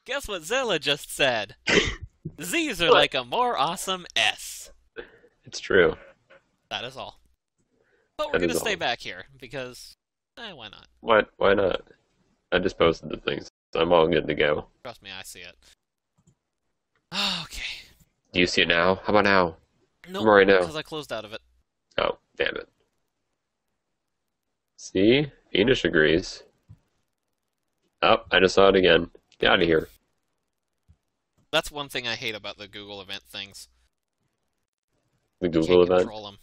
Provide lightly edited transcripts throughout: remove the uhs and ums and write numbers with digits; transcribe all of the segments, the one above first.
Guess what Zilla just said? Z's are like a more awesome S. It's true. That is all. But we're That gonna is stay all. back here because, why not? Why not? I just posted the things. So I'm all good to go. Trust me, I see it. Okay. Do you see it now? How about now? Nope, I'm right now. because I closed out of it. Oh, damn it. See? Enish agrees. Oh, I just saw it again. Get out of here. That's one thing I hate about the Google event things. The You Google can't event. control them.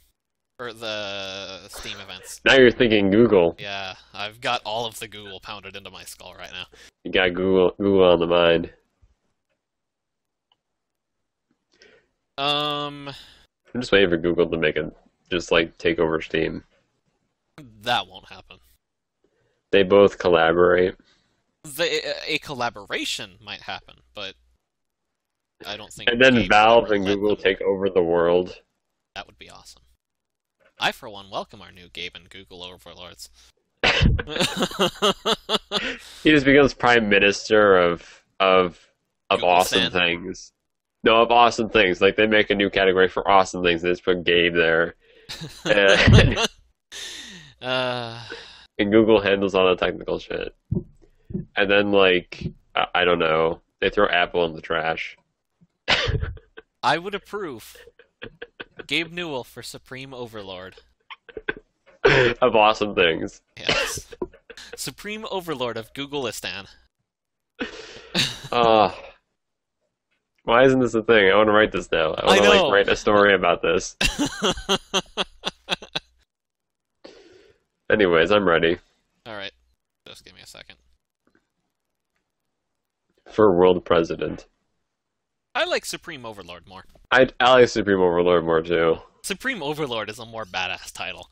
Or the Steam events. Now you're thinking Google. Yeah, I've got all of the Google pounded into my skull right now. You got Google on the mind. I'm just waiting for Google to make it, just like take over Steam. That won't happen. They both collaborate. A collaboration might happen, but I don't think. And then Gabe would Valve ever and let Google them. take over the world. That would be awesome. I, for one, welcome our new Gabe and Google overlords. He just becomes prime minister of Google awesome Stan. things. No, of awesome things. Like they make a new category for awesome things. They just put Gabe there, and, uh, and Google handles all the technical shit. And then like I don't know, they throw Apple in the trash. I would approve. Gabe Newell for Supreme Overlord. Of awesome things. Yes. Supreme Overlord of Googleistan. Uh, why isn't this a thing? I want to write this now. I want to know. like write a story about this. Anyways, I'm ready Alright, just give me a second. for world president. I like Supreme Overlord more. I like Supreme Overlord more too. Supreme Overlord is a more badass title.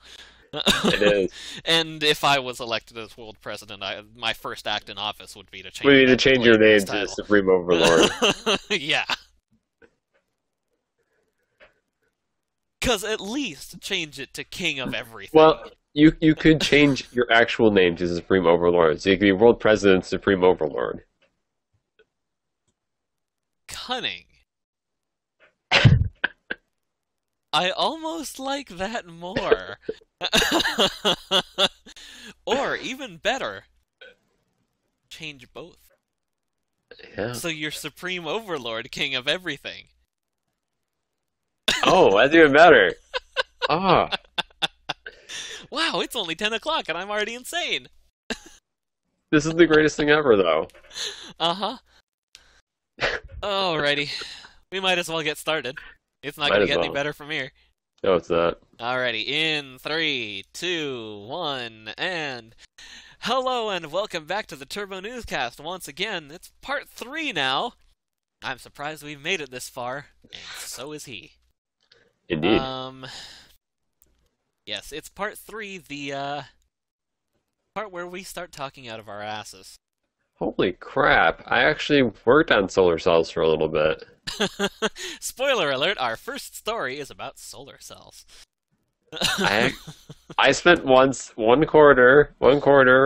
It is. And if I was elected as world president, my first act in office would be to change. We need to that change your name Blade's to title. Supreme Overlord. Yeah. Because at least change it to King of Everything. Well, you could change your actual name to Supreme Overlord, so you could be world president Supreme Overlord. Cunning. I almost like that more. Or, even better, change both. Yeah. So you're Supreme Overlord, King of Everything. Oh, that's even better. Ah, Wow, it's only 10 o'clock and I'm already insane. this is the greatest thing ever, though. Uh-huh. Alrighty. We might as well get started. It's not Might gonna as get any well. better from here. No, it's not. Alrighty, in 3, 2, 1, and... Hello and welcome back to the Turbo Newscast once again. It's part 3 now. I'm surprised we've made it this far, and so is he. Indeed. Yes, it's part 3, the, part where we start talking out of our asses. Holy crap! I actually worked on solar cells for a little bit. Spoiler alert, our first story is about solar cells. I spent one quarter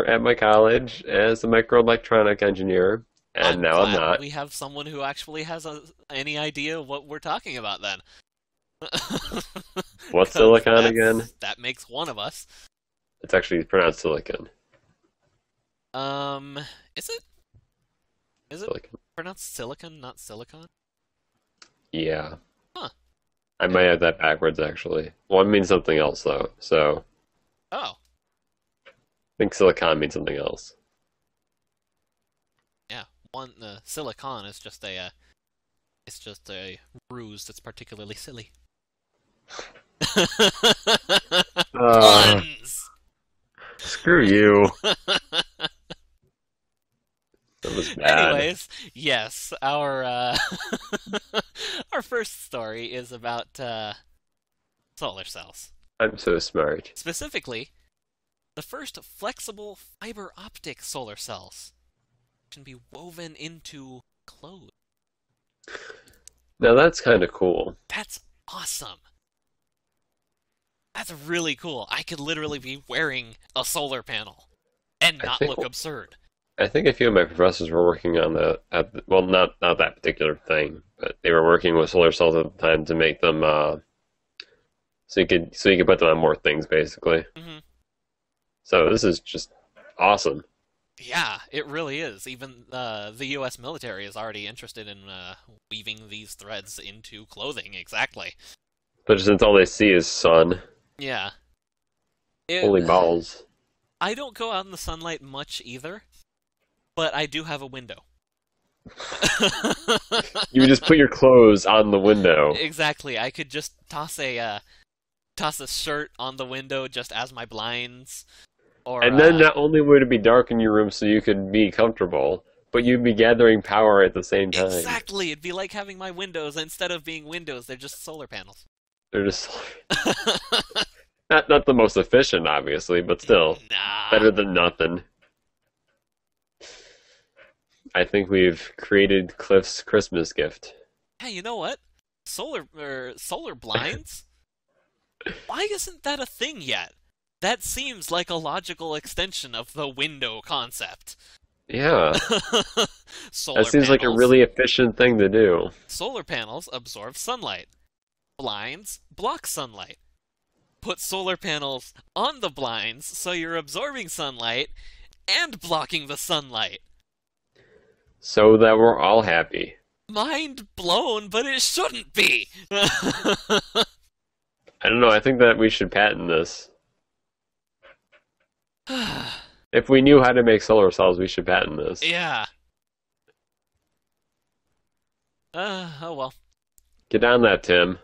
at my college as a microelectronic engineer, and now I'm glad not. we have someone who actually has any idea what we're talking about then. What's 'Cause silicon again? That makes one of us. It's actually pronounced silicon. Is it? Is it Silicon. pronounced silicon, not silicon? Yeah. Huh. I might have that backwards, actually. One means something else, though. So Oh, I think silicon means something else. yeah. Silicon is just it's just a ruse that's particularly silly. Puns! Screw you. That was bad. Anyways, yes, our our first story is about solar cells. I'm so smart. Specifically, the first flexible fiber optic solar cells can be woven into clothes. Now that's kind of cool. That's awesome. That's really cool. I could literally be wearing a solar panel and I not think look we'll- absurd. I think a few of my professors were working on well, not that particular thing, but they were working with solar cells at the time to make them so you could put them on more things basically. Hmm. So this is just awesome. Yeah, it really is. Even the U.S. military is already interested in weaving these threads into clothing. Exactly. But since all they see is sun, Yeah. It, holy balls! I don't go out in the sunlight much either, but I do have a window. You would just put your clothes on the window. Exactly. I could just toss a shirt on the window just as my blinds, or And then not only would it be dark in your room so you could be comfortable, but you'd be gathering power at the same time. exactly. It'd be like having my windows instead of being windows, they're just solar panels. They're just not the most efficient, obviously, but still Nah. better than nothing. I think we've created Cliff's Christmas gift. Hey, you know what? Solar blinds? Why isn't that a thing yet? That seems like a logical extension of the window concept. Yeah, Solar that seems like a panels. really efficient thing to do. Solar panels absorb sunlight. Blinds block sunlight. Put solar panels on the blinds so you're absorbing sunlight and blocking the sunlight. So that we're all happy. Mind blown, but it shouldn't be. I don't know, I think that we should patent this. If we knew how to make solar cells, we should patent this. Yeah. Oh well. Get on that, Tim.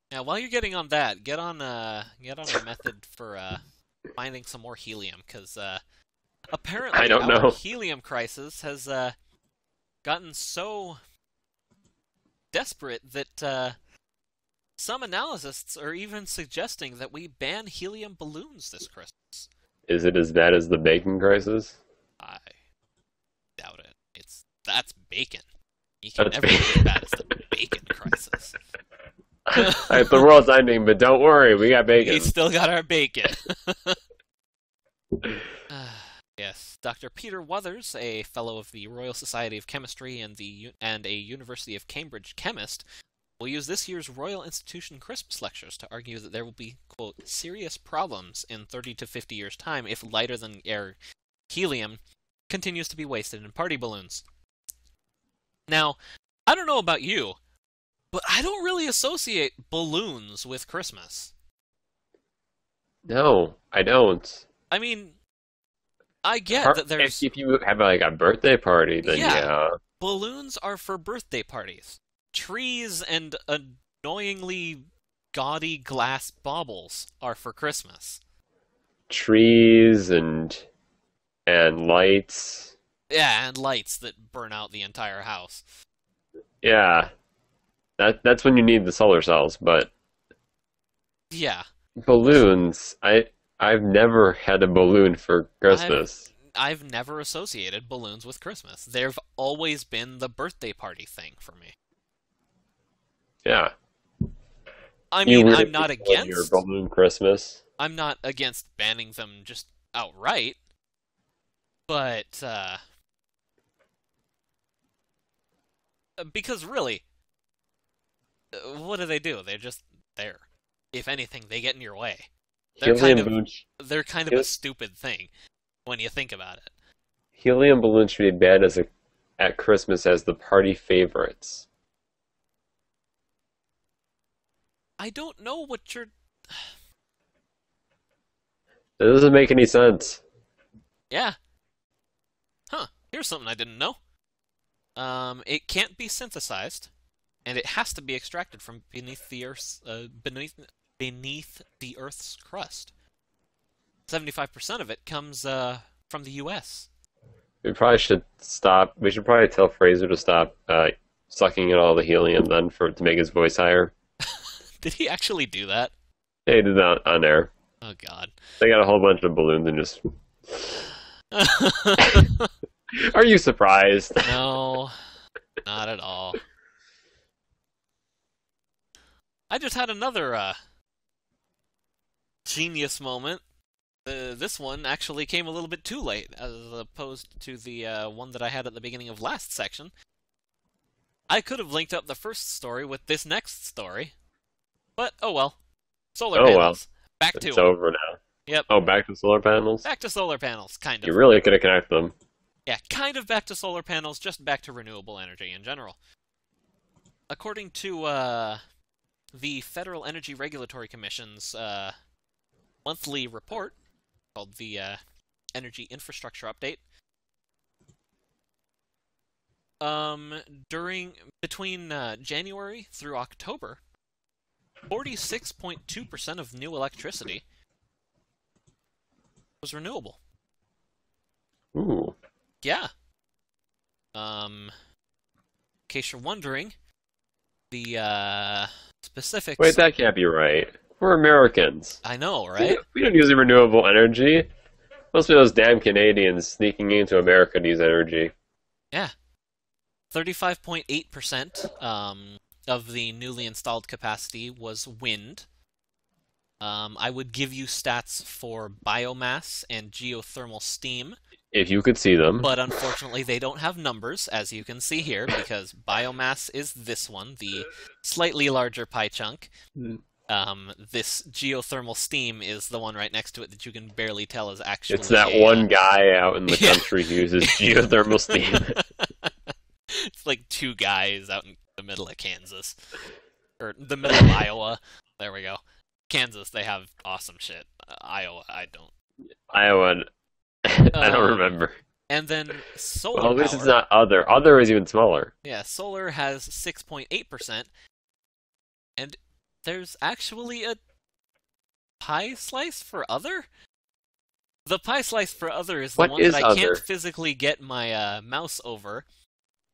Now, while you're getting on that, get on a method for finding some more helium, because apparently I don't our know. helium crisis has gotten so desperate that some analysts are even suggesting that we ban helium balloons this Christmas. Is it as bad as the bacon crisis? I doubt it. That's bacon. You can That's never be as bad as the bacon crisis. Alright, the world's ending, but don't worry, we got bacon. We still got our bacon. Yes, Dr. Peter Wuthers, a fellow of the Royal Society of Chemistry and a University of Cambridge chemist, will use this year's Royal Institution Christmas lectures to argue that there will be, quote, serious problems in 30 to 50 years' time if lighter-than-air helium continues to be wasted in party balloons. Now, I don't know about you, but I don't really associate balloons with Christmas. No, I don't. I mean, I get that there's... If you have like a birthday party, then yeah. Balloons are for birthday parties. Trees and annoyingly gaudy glass baubles are for Christmas. Trees and lights. Yeah, and lights that burn out the entire house. Yeah. That's when you need the solar cells, but Yeah. balloons, I've never had a balloon for Christmas. I've never associated balloons with Christmas. They've always been the birthday party thing for me. Yeah. I mean, really I'm not enjoy your against... balloon Christmas. I'm not against banning them just outright, but, because really, what do? They're just there. If anything, they get in your way. They're kind of a stupid thing when you think about it. Helium balloons should be banned at Christmas as the party favorites. I don't know what you're... That doesn't make any sense. Yeah. Huh. Here's something I didn't know. It can't be synthesized, and it has to be extracted from beneath the Earth's crust. 75% of it comes from the U.S. We probably should stop. We should probably tell Fraser to stop sucking in all the helium then to make his voice higher. Did he actually do that? Yeah, he did that on air. Oh, God. They got a whole bunch of balloons and just... Are you surprised? No, not at all. I just had another genius moment. This one actually came a little bit too late, as opposed to the one that I had at the beginning of last section. I could have linked up the first story with this next story, but oh well. Solar panels. Back to It's them. over now. Yep. Oh, back to solar panels? Back to solar panels, kind of. You really could have connected them. Yeah, kind of back to solar panels, just back to renewable energy in general. According to the Federal Energy Regulatory Commission's monthly report, called the Energy Infrastructure Update, between January through October, 46.2% of new electricity was renewable. Ooh. Yeah. In case you're wondering, the specifics... Wait, that can't be right. We're Americans. I know, right? We don't use renewable energy. Must be those damn Canadians sneaking into America to use energy. Yeah. 35.8% of the newly installed capacity was wind. I would give you stats for biomass and geothermal steam. If you could see them. But unfortunately, they don't have numbers, as you can see here, because biomass is this one, the slightly larger pie chunk. This geothermal steam is the one right next to it that you can barely tell is actually... It's that one guy out in the country who uses geothermal steam. It's like two guys out in the middle of Kansas. Or the middle of Iowa. There we go. Kansas, they have awesome shit. Iowa, I don't. Iowa, I don't remember. And then solar Well, at least power. it's not other. Other is even smaller. Yeah, solar has 6.8%. And there's actually a pie slice for other? The pie slice for other is the What one is that I other? can't physically get my mouse over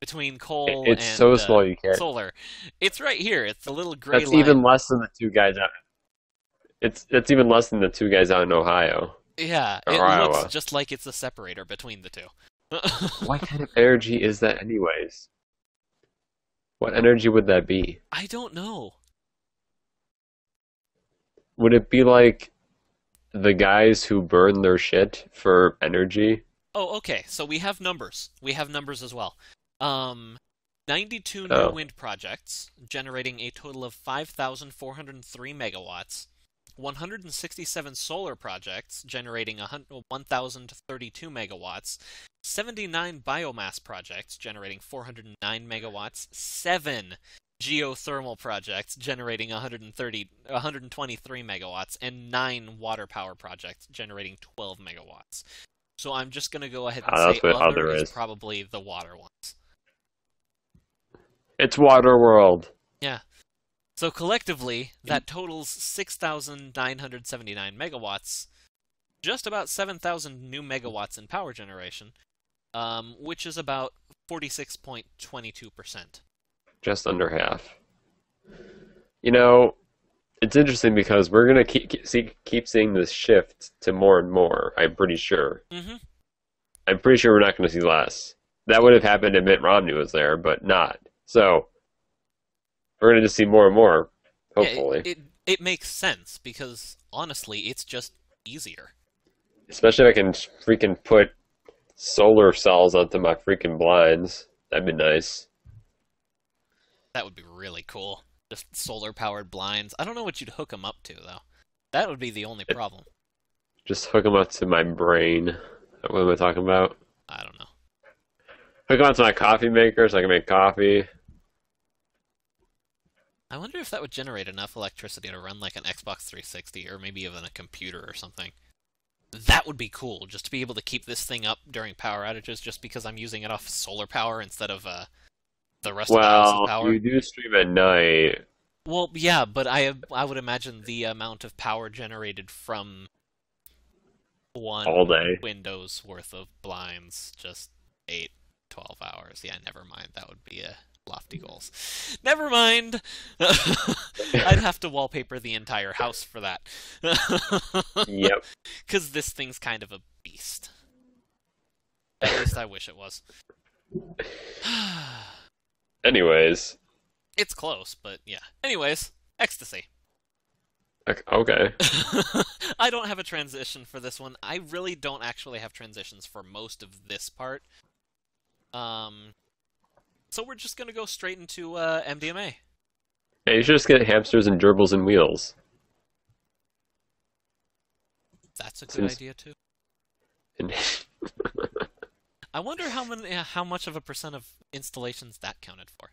between coal It's and so small you can't. solar. It's right here. It's the little gray That's line. even less than the two guys out. It's even less than the two guys out in Ohio. Yeah, Or it Iowa. looks just like it's a separator between the two. What kind of energy is that, anyways? What energy would that be? I don't know. Would it be like the guys who burn their shit for energy? Oh, okay. So we have numbers. We have numbers as well. 92 new Oh. wind projects, generating a total of 5,403 megawatts. 167 solar projects, generating 1,032 megawatts. 79 biomass projects, generating 409 megawatts. 7 geothermal projects, generating 123 megawatts. And 9 water power projects, generating 12 megawatts. So I'm just going to go ahead and say That's what other other is is. probably the water ones. It's Water World. Yeah. So collectively, that totals 6,979 megawatts, just about 7,000 new megawatts in power generation, which is about 46.22%. Just under half. You know, it's interesting because we're gonna keep seeing this shift to more and more. I'm pretty sure. Mm-hmm. I'm pretty sure we're not going to see less. That would have happened if Mitt Romney was there, but not. So we're going to just see more and more. Hopefully, Yeah, it makes sense because honestly, it's just easier. especially if I can freaking put solar cells onto my freaking blinds. That'd be nice. That would be really cool. Just solar-powered blinds. I don't know what you'd hook them up to though. That would be the only problem. Just hook them up to my brain. What am I talking about? I don't know. Hook them up to my coffee maker so I can make coffee. I wonder if that would generate enough electricity to run like an Xbox 360 or maybe even a computer or something. That would be cool, just to be able to keep this thing up during power outages just because I'm using it off solar power instead of the rest of the house's power. You do stream at night. Well, yeah, but I would imagine the amount of power generated from one All day. window's worth of blinds, just 12 hours. Yeah, never mind. That would be a lofty goals. Never mind. I'd have to wallpaper the entire house for that. Yep. Because this thing's kind of a beast. At least I wish it was. Anyways. It's close, but yeah. Anyways, ecstasy. Okay. I don't have a transition for this one. I really don't actually have transitions for most of this part. Um, so we're just gonna go straight into MDMA. Yeah, you should just get hamsters and gerbils and wheels. That's a good Seems. idea too. And I wonder how much of a percent of installations that counted for.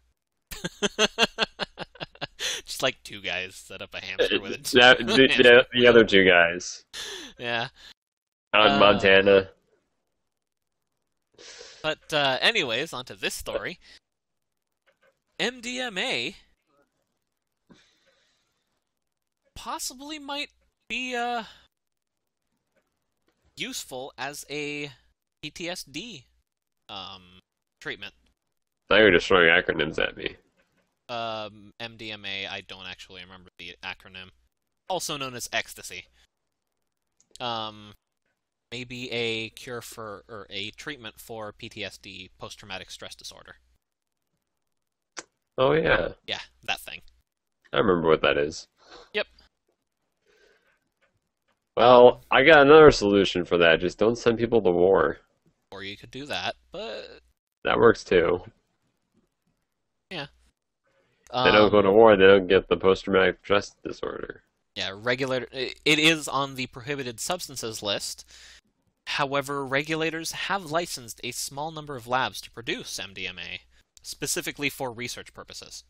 Just like two guys set up a hamster with the other two guys Yeah. out in Montana. But anyways, onto this story. MDMA possibly might be useful as a PTSD treatment. Now you're just throwing acronyms at me. MDMA, I don't actually remember the acronym. Also known as ecstasy. Maybe a cure for, or a treatment for PTSD, post-traumatic stress disorder. Oh yeah, Yeah, that thing. I remember what that is. Yep. Well, I got another solution for that. Just don't send people to war. Or you could do that, but That works too. yeah. They don't go to war, they don't get the post-traumatic stress disorder. Yeah, it is on the prohibited substances list. However, regulators have licensed a small number of labs to produce MDMA, specifically for research purposes.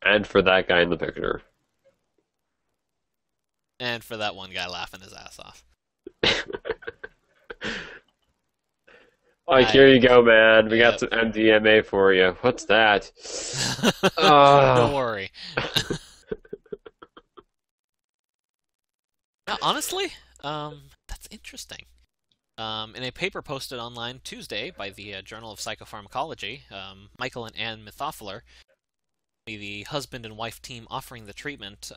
And for that guy in the picture. And for that one guy laughing his ass off. Like, here you go, man. We got some MDMA for you. What's that? Don't worry. Now, honestly, that's interesting. In a paper posted online Tuesday by the Journal of Psychopharmacology, Michael and Anne Mithoffler, the husband and wife team offering the treatment,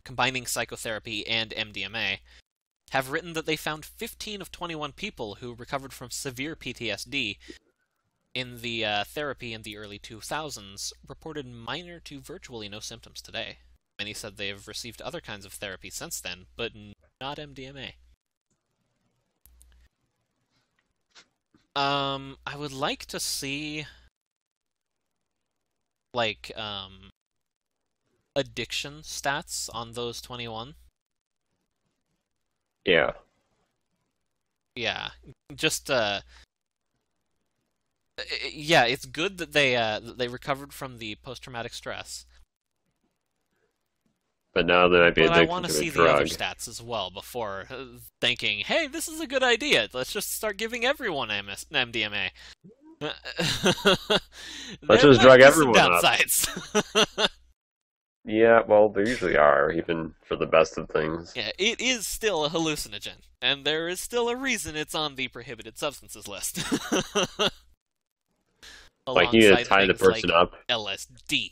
combining psychotherapy and MDMA, have written that they found 15 of 21 people who recovered from severe PTSD in the therapy in the early 2000s reported minor to virtually no symptoms today. Many said they have received other kinds of therapy since then, but not MDMA. I would like to see, like, addiction stats on those 21. Yeah. Yeah, just yeah, it's good that they recovered from the post-traumatic stress. But now they might be But I addicted want to to a see the other drug. stats as well before thinking, "Hey, this is a good idea. Let's just start giving everyone MDMA." Let's There just might drug be some everyone up. downsides. Yeah, well, there usually are, even for the best of things. Yeah, it is still a hallucinogen, and there is still a reason it's on the prohibited substances list. Like, you need to Alongside tie the things person like up. LSD.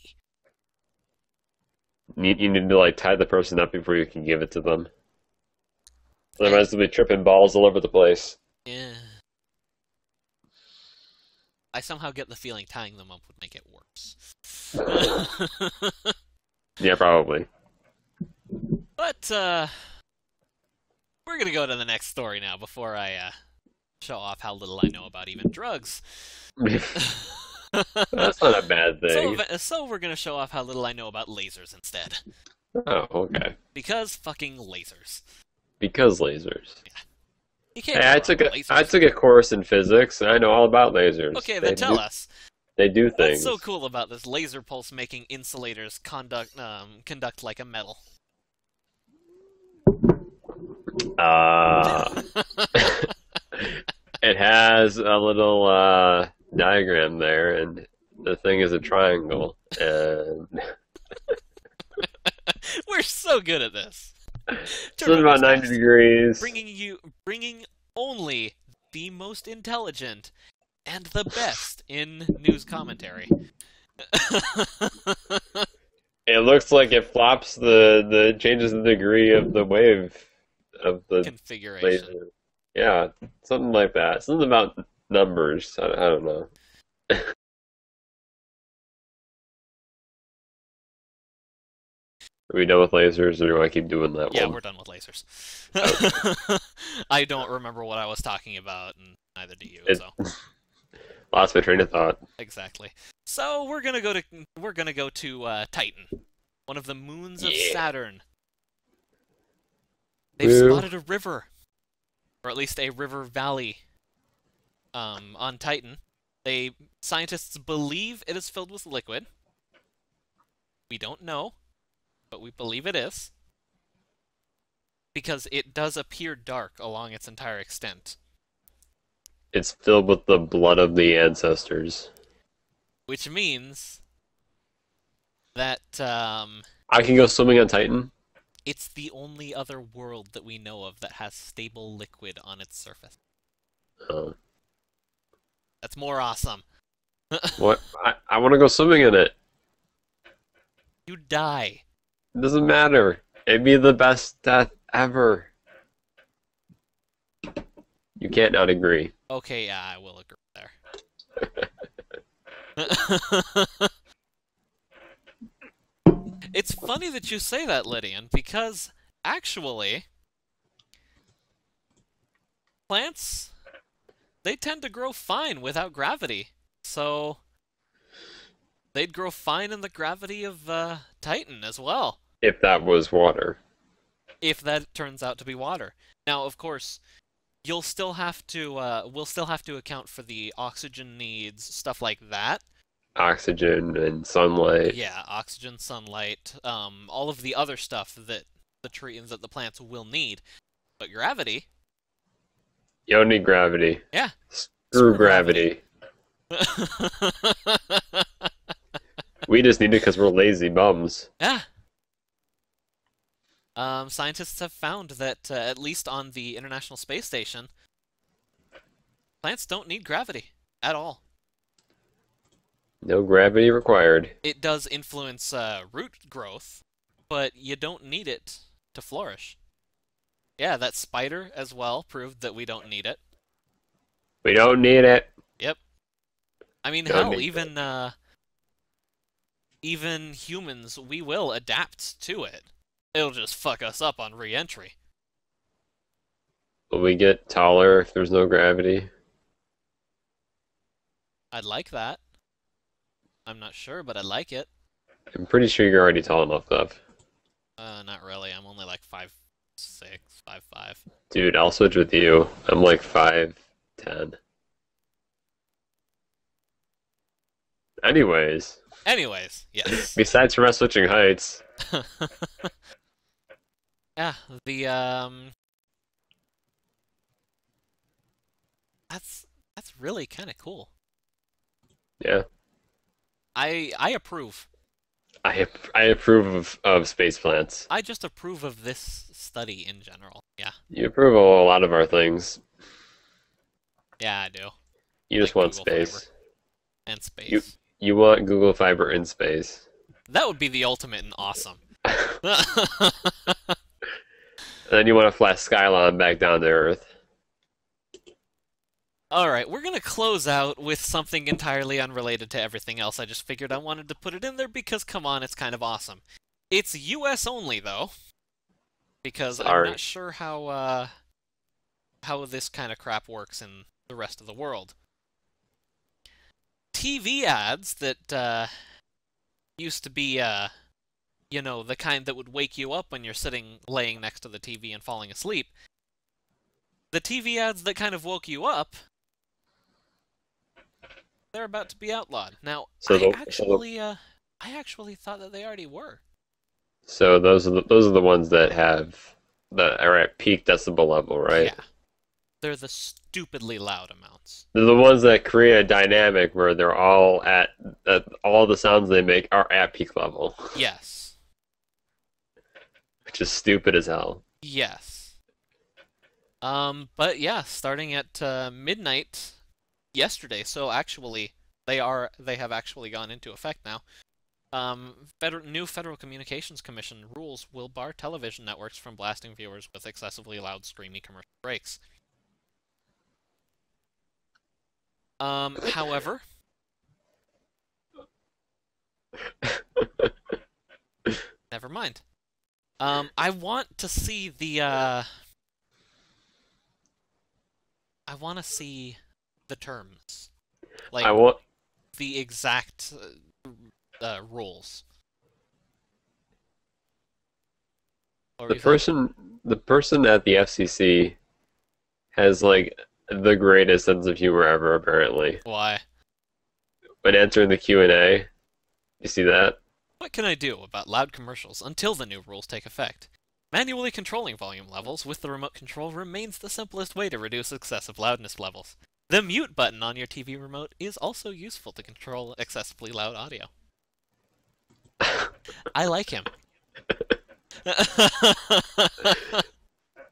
You need to, like, tie the person up before you can give it to them. Otherwise, they'll be tripping balls all over the place. Yeah. I somehow get the feeling tying them up would make it worse. Yeah, probably. But, we're gonna go to the next story now before I, show off how little I know about even drugs. That's not a bad thing. So we're gonna show off how little I know about lasers instead. Oh, okay. Because fucking lasers. Because lasers. You can't Hey, go I wrong took with a lasers. I took a course in physics, and I know all about lasers. Okay, then tell us. They do What's things. so cool about this laser pulse making insulators conduct like a metal? It has a little diagram there, and the thing is a triangle. And We're so good at this. it's about 90 degrees. Bringing only the most intelligent and the best in news commentary. It looks like it flops the changes the degree of the wave of the Configuration. laser. Yeah, something like that. Something about numbers. I don't know. Are we done with lasers, or do I keep doing that Yeah, one? we're done with lasers. Okay. I don't remember what I was talking about, and neither do you. It So lost my train of thought. exactly. So we're gonna go to Titan, one of the moons of Yeah. Saturn. They've Woo. spotted a river, or at least a river valley, on Titan. Scientists believe it is filled with liquid. We don't know, but we believe it is because it does appear dark along its entire extent, It's filled with the blood of the ancestors. which means that I can go swimming on Titan. it's the only other world that we know of that has stable liquid on its surface. Oh. That's more awesome. What? I want to go swimming in it. You die. It doesn't matter. It'd be the best death ever. You can't not agree. Okay, yeah, I will agree there. It's funny that you say that, Lydian, because actually, plants, they tend to grow fine without gravity. So, they'd grow fine in the gravity of Titan as well, If that was water. if that turns out to be water. Now, of course, we'll still have to account for the oxygen needs, stuff like that. Oxygen and sunlight. Yeah, oxygen, sunlight, all of the other stuff that the plants will need. But gravity, You don't need gravity. yeah, Screw gravity. We just need it because we're lazy bums. Yeah. Scientists have found that at least on the International Space Station, plants don't need gravity at all. No gravity required. It does influence root growth, but you don't need it to flourish. Yeah, that spider as well proved that we don't need it. We don't need it. Yep. I mean, Don't hell, need it. even humans, we will adapt to it. It'll just fuck us up on re-entry. Will we get taller if there's no gravity? I'd like that. I'm not sure, but I'd like it. I'm pretty sure you're already tall enough, though. Not really. I'm only like 5'6", 5'5". Dude, I'll switch with you. I'm like 5'10". Anyways, Anyways, yes. besides from us switching heights, Yeah, the that's really kind of cool. yeah, I approve. I approve of space plants. I just approve of this study in general. Yeah. You approve of a lot of our things. Yeah, I do. You just Like want Google Fiber space. and You space. you want Google Fiber in space. That would be the ultimate and awesome. And then you want to fly Skylon back down to Earth. Alright, we're gonna close out with something entirely unrelated to everything else. I just figured I wanted to put it in there because, come on, it's kind of awesome. It's US only, though, because I'm Sorry. not sure how this kind of crap works in the rest of the world. TV ads that used to be, you know, the kind that would wake you up when you're laying next to the TV and falling asleep. The TV ads that kind of woke you up, they're about to be outlawed. Now, So I actually thought that they already were. so those are the ones that are at peak decibel level, right? Yeah. They're the stupidly loud amounts. They're the ones that create a dynamic where they're all all the sounds they make are at peak level, Yes. which is stupid as hell. Yes. But yeah, starting at midnight yesterday, so actually they have actually gone into effect now. New Federal Communications Commission rules will bar television networks from blasting viewers with excessively loud, screamy commercial breaks. However, never mind. I want to see the I want to see the terms, I like want the exact rules. What were the you saying? person at the FCC has like the greatest sense of humor ever, apparently. Why? When answering the Q&A, you see that? What can I do about loud commercials until the new rules take effect? Manually controlling volume levels with the remote control remains the simplest way to reduce excessive loudness levels. The mute button on your TV remote is also useful to control excessively loud audio. I like him.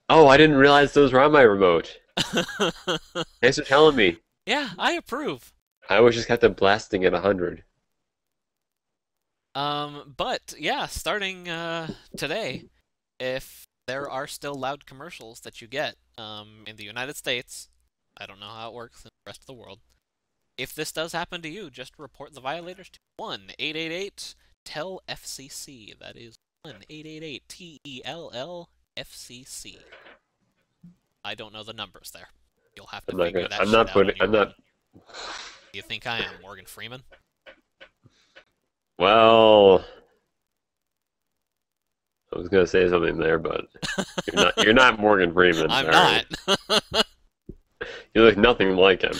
Oh, I didn't realize those were on my remote. Thanks for telling me. Yeah, I approve. I always just kept it blasting at 100. But yeah, starting today, if there are still loud commercials that you get in the United States, I don't know how it works in the rest of the world. If this does happen to you, just report the violators to 1-888-TEL-FCC. That is 1-888-TELL-FCC. I don't know the numbers there. You'll have to figure that I'm shit not out on putting, your I'm not, own. Do you think I am Morgan Freeman? well, I was gonna say something there, but you're not Morgan Freeman, I'm sorry. not. You look nothing like him.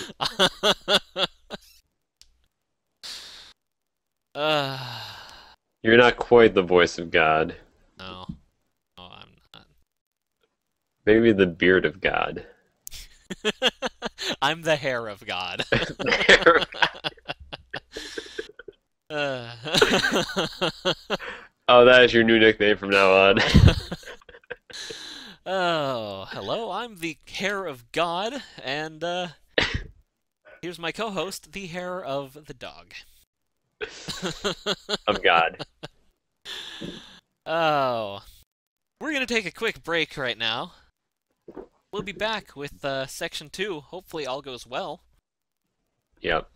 uh, You're not quite the voice of God. no. No, I'm not. Maybe the beard of God. I'm the hair of God. Uh, Oh, that is your new nickname from now on. oh, hello, I'm the hair of God, and here's my co-host, the hair of the dog. Of God. Oh, we're gonna take a quick break right now. We'll be back with section 2. Hopefully all goes well. Yep.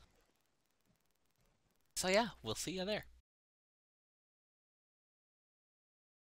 So yeah, we'll see you there.